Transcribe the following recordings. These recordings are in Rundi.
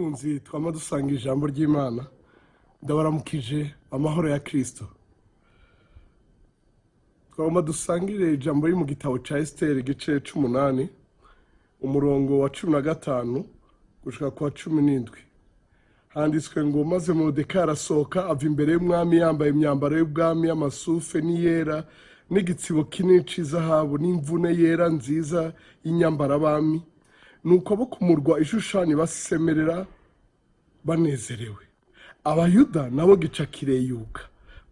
bakunzi twama dusanga ijambo ry'Imana ndabaramukije amahoro ya Kristo. Twama dusangire ijambo riri mu gitabo ca Esteri igice 8 umurongo wa 15 gushika kwa 17. Handitswe ngo maze Moridekayi arasohoka ava imbere y'umwami yambaye imyambaro y'ubwami y'amasufe n'iyera n'igitsibo kinini c'izahabu n'imvune yera nziza y'inyambarabami. Nuko abo kumurwa Ishushani basemerera banezerewe. Abayuda nabo gica kireyuka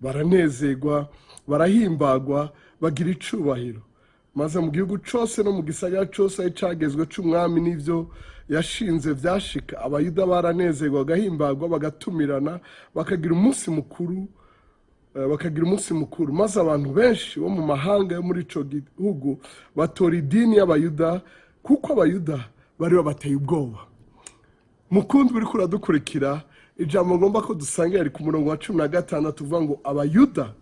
baranezerwa barahimbagwa bagira icubahiro. Maze mu gihugu cose no mu gisagara cose cagezwe c'umwami n'ivyo yashinze vyashika, Abayuda baranezerwa bagahimbagwa bagatumirana bakagira umunsi mukuru. Maze abantu benshi bo mu mahanga yo muri ico gihugu batora idini y'Abayuda, kuko Abayuda bari babateye ubwoba. Mukundi uri kuradukurikira, ijambo ngomba ko dusangira ari ku murongo wa 16 tuvuga ngo Abayuda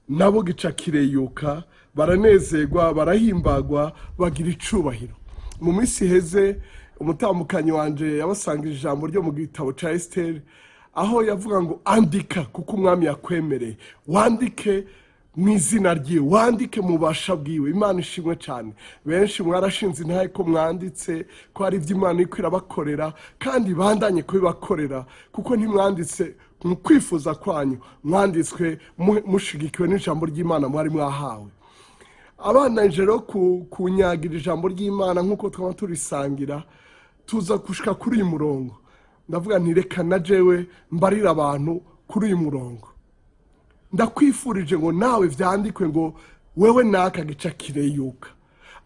nabo gica kireyuka baranezerwa barahimbagwa bagira icubahiro. Mu minsi heze umutambukanyi wanje yabasangije ijambo ryo mu gitabo ca Esteri, aho yavuga ngo andika kuko umwami yakwemereye, wandike mw'izina ryiwe, wandike mu bubasha bwiwe. Imana ishimwe cyane. Benshi mwarashinze intahe ko mwanditse ko hari ivyo Imana iriko irabakorera, kandi bandanye kubibakorera, kuko ntimwanditse mu kwifuza kwanyu, mwanditswe mushigikiwe n'ijambo ry'Imana mwari mwahawe. Abana rero kunyagira ijambo ry'Imana nk'uko twaba turisangira, tuza gushika kuri uyu murongo. Ndavuga nti reka na jewe mbarira abantu kuri uyu murongo. Ndakwifurije ngo nawe vyandikwe ngo wewe naka gica kireyuka,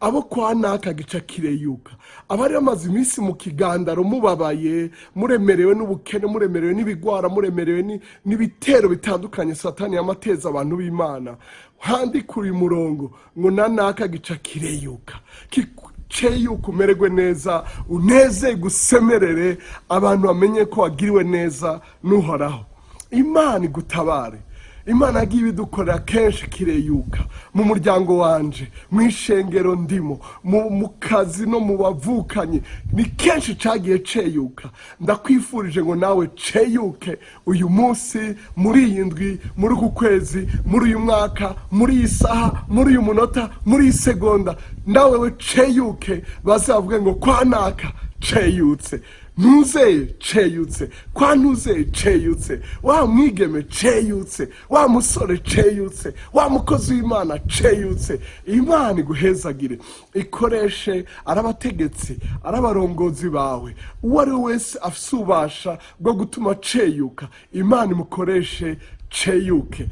abo kwa naka gica kireyuka, abari bamaze iminsi mu kigandaro mubabaye, muremerewe n'ubukene, muremerewe n'ibigwara, muremerewe n'ibitero bitandukanye Satani yamateza abantu b'Imana. Handika uyu murongo ngo naka gica kireyuka, yuko umererwe neza, uneze gusemerere, abantu bamenye ko wagiriwe neza n'Uhoraho. Imana igutabare. Imana yagiye ibidukorera kenshi kireyuka, mu muryango wanje, mw'ishengero ndimo, mu kazi no mu bavukanye, ni kenshi cagiye ceyuka. Ndakwifurije ngo nawe ceyuke uyu munsi, muri iyi ndwi, muri uku kwezi, muri uyu mwaka, muri iyi saha, muri uyu munota, muri iyi segonda, nawe ceyuke, bazavuge ngo kwa naka ceyutse, ntuzeye ceyutse, kwa ntuzeye ceyutse, wa mwigeme ceyutse, wa musore ceyutse, wa mukozi w'Imana ceyutse. Imana iguhezagire, ikoreshe arabategetsi, arabarongozi bawe, uwo ari wese afise ububasha bwo gutuma ceyuka, Imana imukoreshe ceyuke.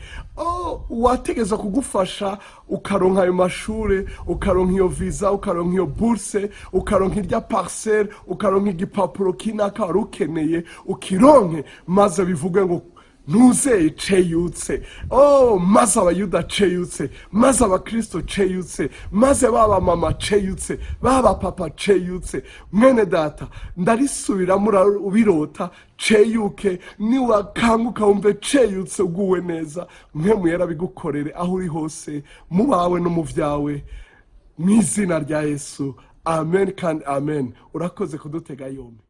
Wategeza kugufasha ukaronka ayo mashure, ukaronka iyo visa, ukaronka iyo bourse, ukaronka irya parcelle, ukaronka igipapuro kinaka wari ukeneye, ukironke, maze bivuge ngo ntuzeye ceyutse. Maze Abayuda ceyutse, maze Abakristo ceyutse, maze baba mama ceyutse, baba papa ceyutse. Mwene data, ndarisubiramo ubirota ceyuke, niwakanguka wumve ceyutse uguwe neza. Mwemu yarabigukorere aho uri hose, mu bawe no mu vyawe, mw'izina rya Yesu. Amen kandi amen. Urakoze kudutega yombi.